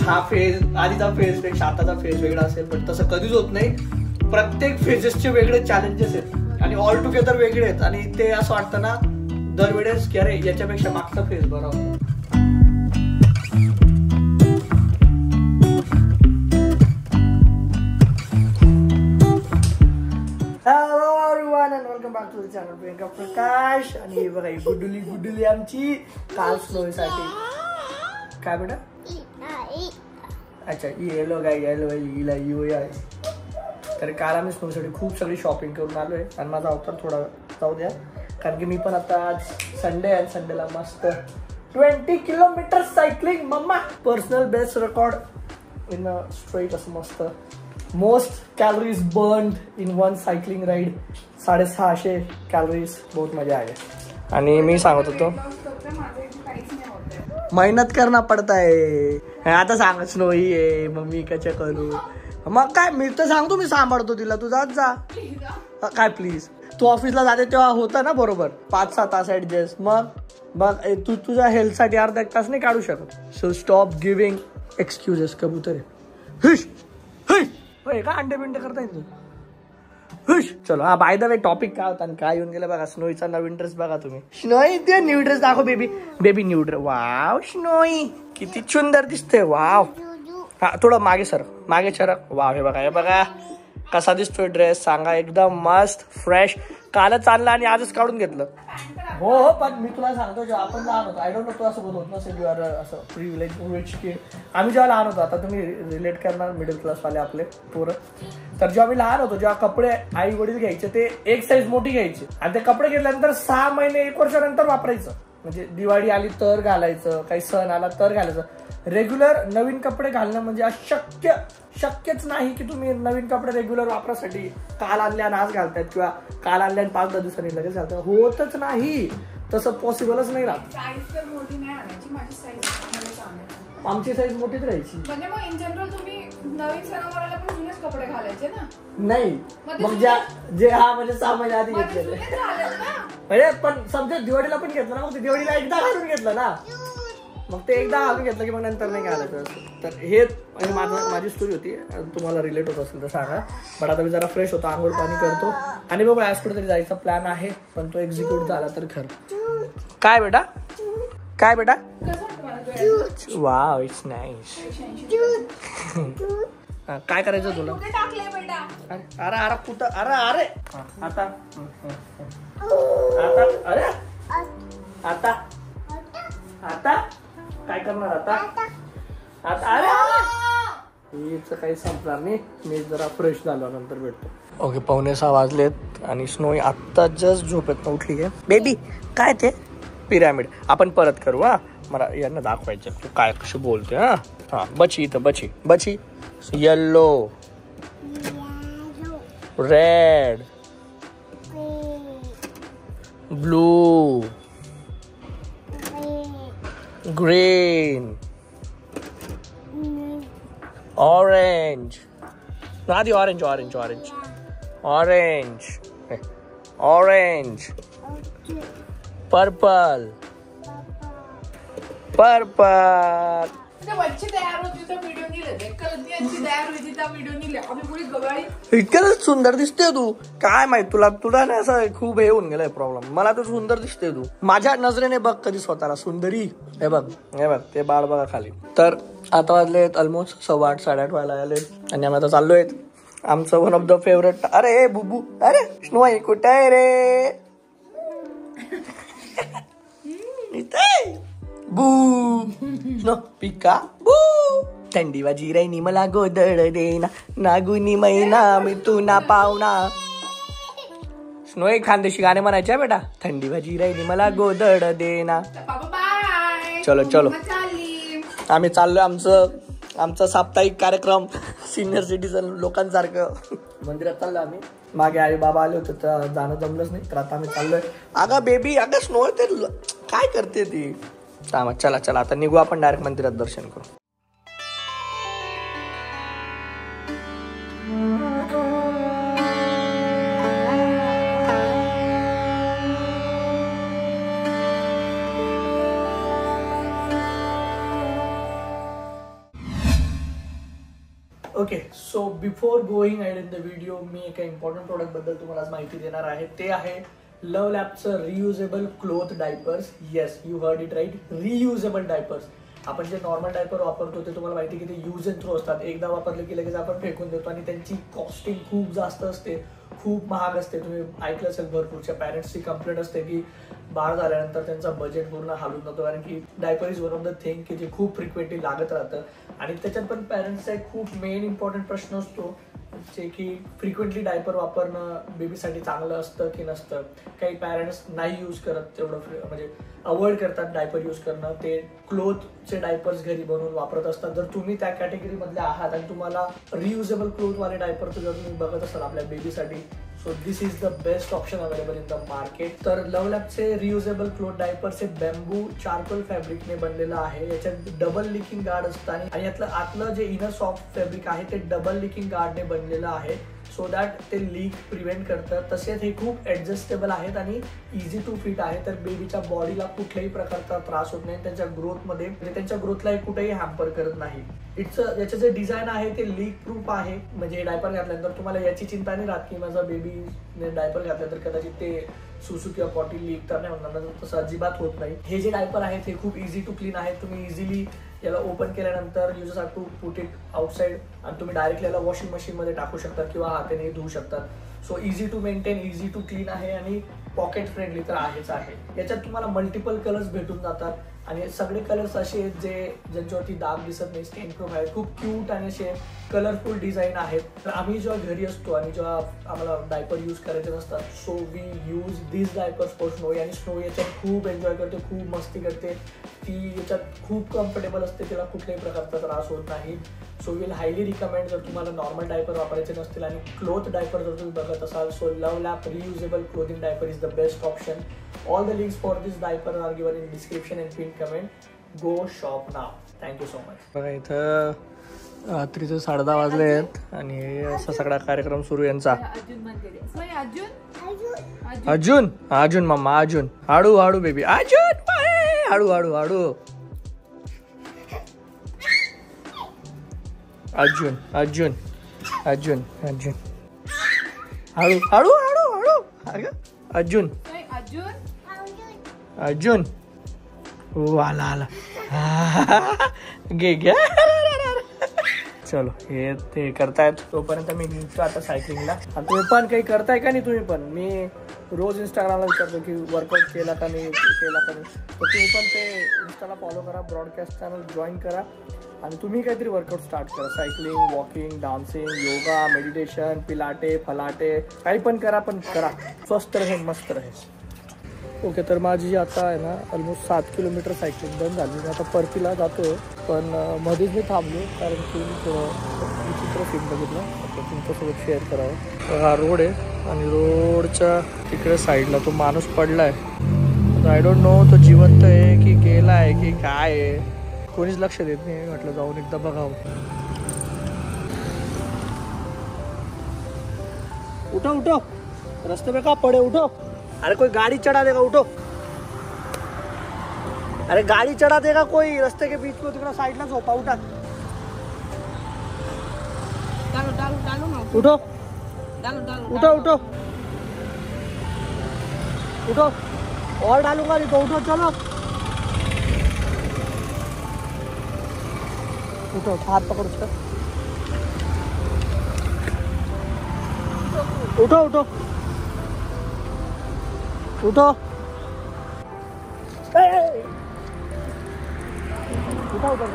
हा फेज आधीचा फेज पेक्षा आताचा फेज वेगळा असेल, पण तसं कधीच होत नाही. प्रत्येक फेजेसचे वेगळे चॅलेंजेस आहेत आणि ऑल टुगेदर वेगळे आहेत. आणि ते असं वाटतं ना दरवेळेस की अरे याच्यापेक्षा मागचा फेज बरा होता. Welcome back to the channel Priyanka Prakash. आणि बघा ही गुडुली आमची काल स्नोसाठी काय बेटा. अच्छा येलो काय हिला यू आहे. तर काल आम्ही स्नोसाठी खूप सगळी शॉपिंग करून आलोय आणि माझा अवतार थोडा जाऊ द्या, कारण की मी पण आता आज संडे आहे. संडेला मस्त 20 किलोमीटर सायकलिंग. मम्मा personal best record in a straight असं मस्त. Most calories burn in one cycling ride. 650 calories. बहुत मजा आया. आणि मी सांगत होतो मेहनत करना पड़ता है. आता सांग स्नोई आहे मम्मी कशा करू. मग काय मी तर सांगतो मी सांभाळतो तिला. तू जात जा काय प्लीज. तू ऑफिसला जाते तेव्हा होता ना बरोबर 5-6 तास ऍडजस्ट. मग तू तुझ्या हेल्थसाठी अर्धा 1 तास नाही काढू शकत. So stop giving excuses. कबूतर आहे का अंडे बिंडे करता येईल तू. चलो हा बाय द वे टॉपिक काय होता आणि काय येऊन गेलं बघा. स्नोईचा नवीन ड्रेस बघा तुम्ही. स्नोई ते न्यू ड्रेस दाखव baby new dress. Wow snowy किती सुंदर दिसते. वाव. हा थोडं मागे सरक. वाव हे बघा कसा दिसतोय ड्रेस सांगा. एकदम मस्त फ्रेश. कालच आणला आणि आजच काढून घेतलं. हो पण मी तुला सांगतो जेव्हा आपण लहान होतो आय डोंट नो तू असं होत नसेल. यू आर असं प्रिव्हिलेज की आम्ही जेव्हा लहान होतो. आता तुम्ही रिलेट करणार मिडल क्लासवाले आपले पोरं. तर जेव्हा आम्ही लहान होतो जेव्हा कपडे आई वडील घ्यायचे ते एक साईज मोठी घ्यायची आणि ते कपडे घेतल्यानंतर 6 महिने 1 वर्षानंतर वापरायचं. म्हणजे दिवाळी आली तर घालायचं, काही सण आला तर घालायचं. रेग्युलर नवीन कपडे घालणं म्हणजे शक्यच नाही की तुम्ही नवीन कपडे रेग्युलर वापरासाठी काल आणल्या आणि आज घालतायत किंवा काल आणल्या आणि 5-10 दिवसांनी लगेच घालतात. होतच नाही. तसं पॉसिबलच नाही राहत. आमची साईज मोठीच राहायची. म्हणजे मग इन जनरल तुम्ही नवीन सणावाराला पण जुनेच कपडे घालायचे ना. नाही मग जे हा म्हणजे 6 महिने आधी घेतलेले म्हणजे पण समजा दिवाळीला पण घेतलं ना. मग ते दिवाळीला एकदा घालून घेतलं ना. मग ते एकदा घालून घेतलं की मग नंतर नाही घालायचं. तर हे माझी स्टोरी होती. तुम्हाला रिलेट होत असेल तर सांगा. बट आता मी जरा फ्रेश होतो, आंघोळ पाणी करतो आणि बघा आज कुठेतरी जायचा प्लॅन आहे पण तो एक्झिक्यूट झाला तर खरं. काय बेटा वाव इट्स नाईस. काय करायचं तुला. अरे कुठं अरे आता अरे आता काय करणार आता अरे हिचं काही संपणार नाही. मी जरा फ्रेश झालो नंतर भेटतो. ओके 5:45 वाजलेत आणि स्नोई आत्ता जस्ट झोपेत उठली आहे. बेबी काय ते पिरॅमिड आपण परत करू. हा मला यांना दाखवायचं तू काय कशी बोलते. हा बची इथं बची. Yellow red blue green orange. आधी ऑरेंज पर्पल. इतकं सुंदर दिसते तू. काय माहित तुला ना असं खूप हे होऊन गेलाय प्रॉब्लेम. मला तर सुंदर दिसते तू. माझ्या नजरेने बघ कधी स्वतःला सुंदरी. हे बघ ते बाळ बघा खाली. तर आता वाजलेत ऑलमोस्ट 8:15 8:30 व्हायला आले आणि आम्ही आता चाललोय आमचं वन ऑफ द फेवरेट. अरे बुबू अरे स्नोई कुठे आहे रे. बू नो पिका बू. थंडी वाजी राईनी मला गोदड देना नागुनी मैना मी तू ना पावना. स्नोई खानदेशी गाणे म्हणायचे बेटा. थंडी वाजी राईनी मला गोदड देना. चलो आम्ही चाललोय आमचं साप्ताहिक कार्यक्रम सिनियर सिटीजन लोकांसारखं. मंदिरात चाललो आम्ही. मागे आई बाबा आले होते तर जाणं जमलंच नाही. तर आता आम्ही चाललोय. अगं बेबी अगं स्नो ते काय करते ती. चला आता निघू आपण डायरेक्ट मंदिरात दर्शन करू. Okay, so before going ahead in the video मी एका इम्पॉर्टंट प्रोडक्ट बद्दल तुम्हाला आज माहिती देणार आहे. ते आहे लव्ह लॅबचं reusable cloth diapers. Yes, you heard it right, reusable diapers. आपण जे नॉर्मल डायपर वापरतो ते तुम्हाला माहिती की ते यूज अँड थ्रो असतात. एकदा वापरले की लगेच आपण फेकून देतो आणि त्यांची कॉस्टिंग खूप जास्त असते, खूप महाग असते. तुम्ही ऐकलं असेल भरपूरच्या पॅरेंट्सची कंप्लेंट असते की बाळ झाल्यानंतर त्यांचा बजेट पूर्ण हालून जातो, कारण की diaper is one of the thing की जे खूप फ्रिक्वेंटली लागत राहतं. आणि त्याच्यात पण पॅरेंट्सचा एक खूप मेन इम्पॉर्टंट प्रश्न असतो जे की फ्रिक्वेंटली डायपर वापरणं बेबीसाठी चांगलं असतं की नसतं. काही पॅरेंट्स नाही यूज करत, तेवढं म्हणजे अवॉइड करतात डायपर यूज करणं. ते क्लोथचे डायपर्स घरी बनवून वापरत असतात. जर तुम्ही त्या कॅटेगरीमधले आहात आणि तुम्हाला रियुजेबल क्लोथवाले डायपर जर तुम्ही बघत असाल आपल्या बेबीसाठी, so this is the best option available in the market. तर लव्ह लॅबचे रियुजेबल क्लोथ डायपर्स हे बॅम्बू चारकोल फॅब्रिकने बनलेलं आहे. याच्यात डबल लिकिंग गार्ड असतं आणि यातलं आतलं जे इनर सॉफ्ट फॅब्रिक आहे ते डबल लिकिंग गार्डने बनलेलं आहे, सो दॅट ते लीक प्रिव्हेंट करतं. तसेच हे खूप ऍडजस्टेबल आहेत आणि इझी टू फिट आहे. तर बेबीच्या बॉडीला कुठल्याही प्रकारचा त्रास होत नाही, त्यांच्या ग्रोथमध्ये म्हणजे त्यांच्या ग्रोथला कुठेही हॅम्पर करत नाही. याचं जे डिझाईन आहे ते लीक प्रूफ आहे. म्हणजे डायपर घातल्यानंतर तुम्हाला याची चिंता नाही राहत की माझा बेबीने डायपर घातल्यानंतर कदाचित ते सुसू किंवा पॉटी लीक तर नाही होणार, तसं अजिबात होत नाही. हे जे डायपर आहेत हे खूप इझी टू क्लीन आहेत. तुम्ही इझिली याला ओपन केल्यानंतर you just have to put it outside आणि तुम्ही डायरेक्टली याला वॉशिंग मशीन मध्ये टाकू शकता किंवा हाताने धुवू शकतात. So easy to maintain, easy to clean आहे आणि पॉकेट फ्रेंडली तर आहेच आहे. याच्यात तुम्हाला मल्टिपल कलर्स भेटून जातात आणि सगळे कलर्स असे आहेत ज्यांच्यावरती डाग दिसत नाही, स्टेन प्रूफ आहेत. खूप क्यूट आणि असे कलरफुल डिझाईन आहेत. तर आम्ही जेव्हा घरी असतो आणि जेव्हा आम्हाला डायपर यूज करायचे नसतात, so we use this diapers for Snowy. आणि स्नोई याच्यात खूप एन्जॉय करते, खूप मस्ती करते. ती याच्यात खूप कम्फर्टेबल असते, तिला कुठल्याही प्रकारचा त्रास होत नाही. सो विल हायली रिकमेंड जर तुम्हाला नॉर्मल डायपर वापरायचे नसतील आणि क्लोथ डायपर जर तुम्ही बघत असाल, so love lab reusable clothing diaper is the best option. All the links for this diaper are given in description and pinned comment. Go shop now. Thank you so much. बघा इथं रात्रीचे 10:30 वाजले आहेत आणि असा सगळा कार्यक्रम सुरू यांचा. अर्जुन अर्जुन मम्मा अर्जुन, हाडू हाडू बेबी अर्जुन, हाडू हाडू हाडू अर्जुन अर्जुन अर्जुन अर्जुन, हाडू हाडू हाडू हाडू अर्जुन अर्जुन. आला आला घे घ्या. चलो हे ते करतायत तोपर्यंत मी निघतो आता सायकलिंगला. आणि तुम्ही पण काही करताय का नाही? तुम्ही पण, मी रोज इंस्टाग्रामला विचारतो की वर्कआउट केला का नाही, केला का नाही. तर तुम्ही पण ते इंस्टाला फॉलो करा, ब्रॉडकास्ट चॅनल जॉईन करा आणि तुम्ही काहीतरी वर्कआउट स्टार्ट करा. Cycling, walking, dancing, yoga, meditation, Pilates, फलाटे, काही पण करा, पण करा. स्वस्थ रहे, मस्त रहे. ओके, तर माझी आता आहे ना ऑलमोस्ट 7 किलोमीटर सायकलिंग डन झाली. मी आता परतीला जातो, पण मध्येच मी थांबलो कारण की थोडं विचित्र सीन बघितलं, आता तुमच्यासोबत शेअर करावं. हा रोड आहे आणि रोडच्या तिकडे साईडला तो माणूस पडला आहे. आय डोंट नो तो जिवंत आहे की गेला आहे की काय आहे, कोणीच लक्ष देत नाही. म्हटलं जाऊन एकदा बघावं. उठो उठो, रस्ते पे का पडे, उठो. अरे कोई गाड़ी चढ़ा देगा, उठो. अरे गाड़ी चढ़ा देगा कोई, रास्ते के बीच में तिकडे साइडला झोपा, उठा. डालो डालो डालो ना, उठो डालो डालो उठो उठो उठो. और डालूंगा नहीं तो उठो. चलो उठो, हाथ पकड़ उसका. उठो उठो उठो. उठा उठा.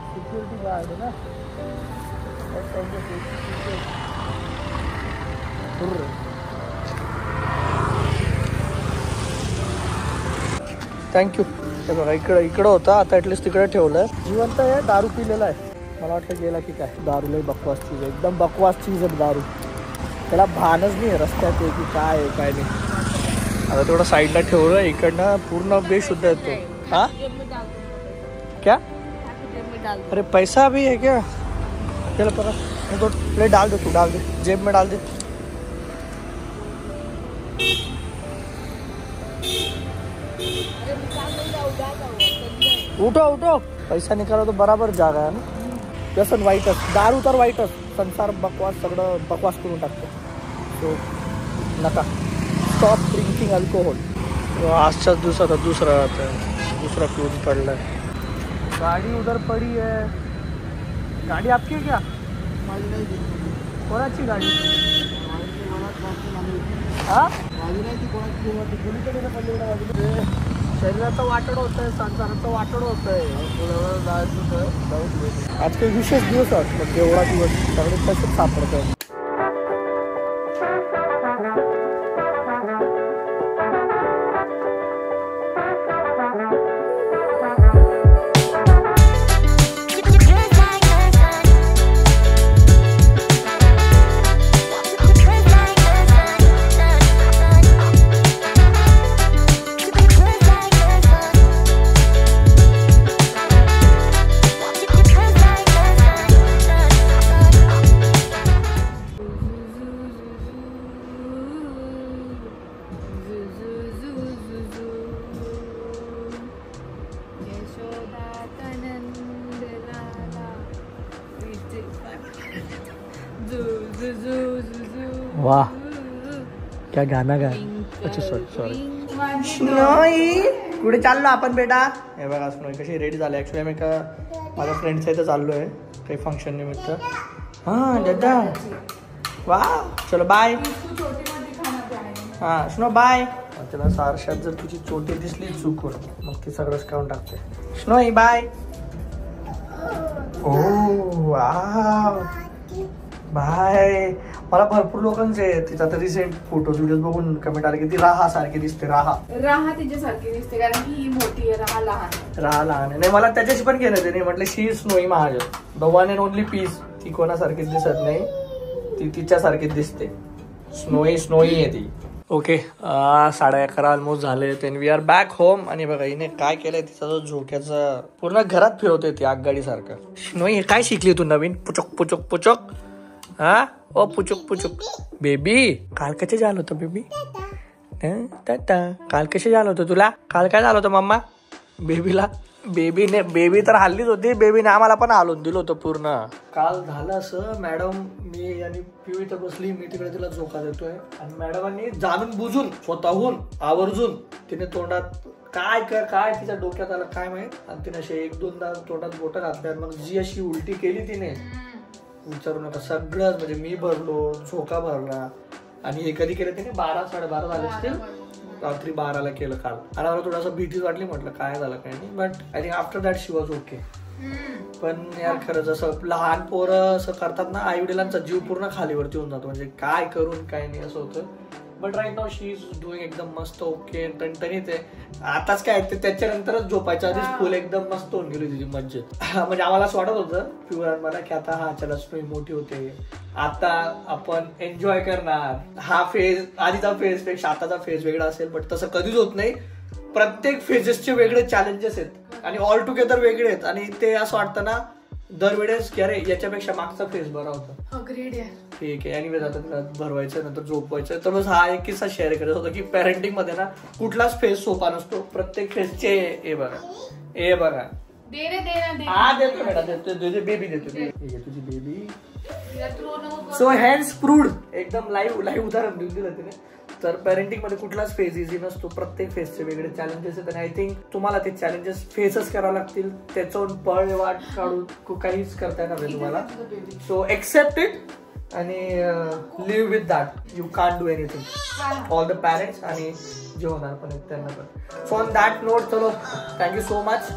सिक्युरिटी गार्ड है ना. थँक्यू. हे बघा इकडं होतं, आता ॲटलिस्ट तिकडे ठेवलं आहे. जिवंत आहे, दारू पिलेला आहे. मला वाटलं गेला की काय. दारू लई बकवास चीज आहे, एकदम बकवास चीज आहे दारू. त्याला भानच नाही रस्त्यात आहे की काय आहे काय नाही. आता थोडं साईडला ठेवलं, इकडनं पूर्ण बेशुद्ध येतो. हा क्या अरे पैसा भी है क्या? चलो पकड़, तो ले डाल दे, तू डाल दे, जेब में डाल दे। उठो उठो, पैसा निकालो तो बराबर जागा है ना. व्यसन वाईटच, दारू तर वाईटच, संसार बकवास, सगळं बकवास करून टाकतो. सो नका, स्टॉप ड्रिंकिंग अल्कोहोल. आजच्याच दिवसात दूसरा फ्यूज पडला है. गाड़ी उधर पड़ी है. गाड़ी आपकी है क्या? कोणाची गाडी? शरीराचं वाटड होतंय, संसाराचं वाटड होतंय. आज काही विशेष दिवस पण एवढा दिवस सगळे तसेच सापडत आहे. वाह क्या गाना गा. अच्छा सॉरी. स्नोई कुठे चाललो आपण बेटा? हे बघा स्नोई कशी रेडी झाली. ॲक्च्युली आम्ही का माझ्या फ्रेंडच्या इथं चाललो आहे काही फंक्शन निमित्त. हां दादा वा चलो बाय. हां स्नो बाय. त्याला सारशात जर तुझी चोटी दिसली चुकून मग ती सगळंच काढून टाकते. Snowy bye. Oh wow bye. मला भरपूर लोकांचे तिचा तर रिसेंट फोटो व्हिडिओ बघून कमेंट आले की ती राहा सारखी दिसते. राहा तिच्यासारखी दिसते कारण की ही मोठी आहे, राहा लहान आहे. नाही मला त्याच्याशी पण घेणं ते नाही. म्हटलं she Snowy Mahajan, the one and only piece. ती कोणासारखीच दिसत नाही, ती तिच्यासारखीच दिसते. स्नोई आहे ती. ओके 11:30 ऑलमोस्ट झाले. Then we are back home. आणि बघा हिने काय केलंय, तिचा जो झोक्याचा पूर्ण घरात फिरवते ती आगगाडी सारखं. स्नोई हे काय शिकली तू नवीन? पुचक पुचक पुचक. हा ओ पुचुक पुचुक बेबी. काल कसे झालं होतं बेबी? काल कसे झालं होतं तुला? काल काय झालं होतं मम्मा बेबीला? बेबी तर हल्लीच होती. बेबीने आम्हाला पण हालून दिलं होतं पूर्ण. काल झालं असं, मॅडम मी आणि पिऊ इथं बसली, मी तिकडे तिला झोका देतोय आणि मॅडमांनी जाणून बुजून स्वतःहून आवर्जून तिने तोंडात काय तिच्या डोक्यात आलं काय माहित, आणि तिने असे 1-2दा तोंडात बोटं घातल्या. मग जी अशी उलटी केली तिने विचारू नका. सगळं म्हणजे मी भरलो, झोका भरला. आणि हे कधी केलं तिने 12-12:30 झाले असतील. रात्री 12ला केलं काल. आणि मला थोडासा भीतीच वाटली, म्हटलं काय झालं काय नाही. But I think after that she was okay. पण यार खरंच असं लहान पोरं असं करतात ना, आई वडिलांचा जीव पूर्ण खालीवरती होऊन जातो. म्हणजे काय करून काय नाही असं होतं. But right now she is doing एकदम मस्त ओके, टणटणीत आहे. आताच काय त्याच्यानंतरच झोपायच्या आधीच फुल एकदम मस्त होऊन गेली तिची मज्जेत. म्हणजे आम्हाला असं वाटत होतं पिवळा मला की आता हा चला स्नोई मोठी होते, आता आपण एन्जॉय करणार. हा फेज आधीचा फेज पेक्षा आताचा फेज वेगळा असेल. बट तसं कधीच होत नाही. प्रत्येक फेजेसचे वेगळे चॅलेंजेस आहेत आणि ऑल टुगेदर वेगळे आहेत. आणि ते असं वाटतं ना दरवेळेस की अरे याच्यापेक्षा मागचा फेज बरा होता. ठीक आहे. आणि आता तिला भरवायचं नंतर झोपवायचं. तर बस हा एक किस्सा शेअर करत होता की पॅरेंटिंग मध्ये ना कुठलाच फेज सोपा नसतो. प्रत्येक फेजचे ए बघा हा देतो बेटा, देतो बेबी, देतो तुझी बेबी. सो हॅन्ड्स प्रूव्ड एकदम लाईव्ह उदाहरण देऊन दिलं तिने. तर पॅरेंटिंग मध्ये कुठलाच फेज इझी नसतो. प्रत्येक फेजचे वेगळे चॅलेंजेस आहेत. आणि आय थिंक तुम्हाला ते चॅलेंजेस फेसच करावे लागतील. त्याच्यावरून पळ वाट काढून काहीच करता येणार नाही तुम्हाला. सो एक्सेप्ट इट आणि live with that. You can't do anything. All the parents आणि जे होणार पण आहेत त्यांना पण. सो ऑन दॅट नोट चलो thank you so much.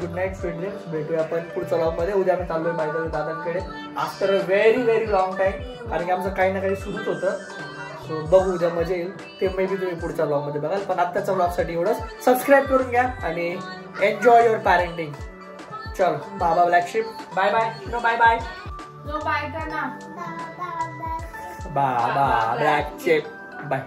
Good night sweet dreams. भेटूया आपण पुढच्या व्लॉग मध्ये. उद्या मी चाललोय बाय दादांकडे after a very very long time. कारण की आमचं काही ना काही सुरूच होतं. सो बघू उद्या मजा येईल. ते मे बी तुम्ही पुढच्या ब्लॉग मध्ये बघाल. पण आत्ताच्या ब्लॉगसाठी एवढंच. सबस्क्राईब करून घ्या आणि एन्जॉय युअर पॅरेंटिंग. चल baa baa black sheep. Bye bye. Bye bye. Bye baa baa black sheep. Bye.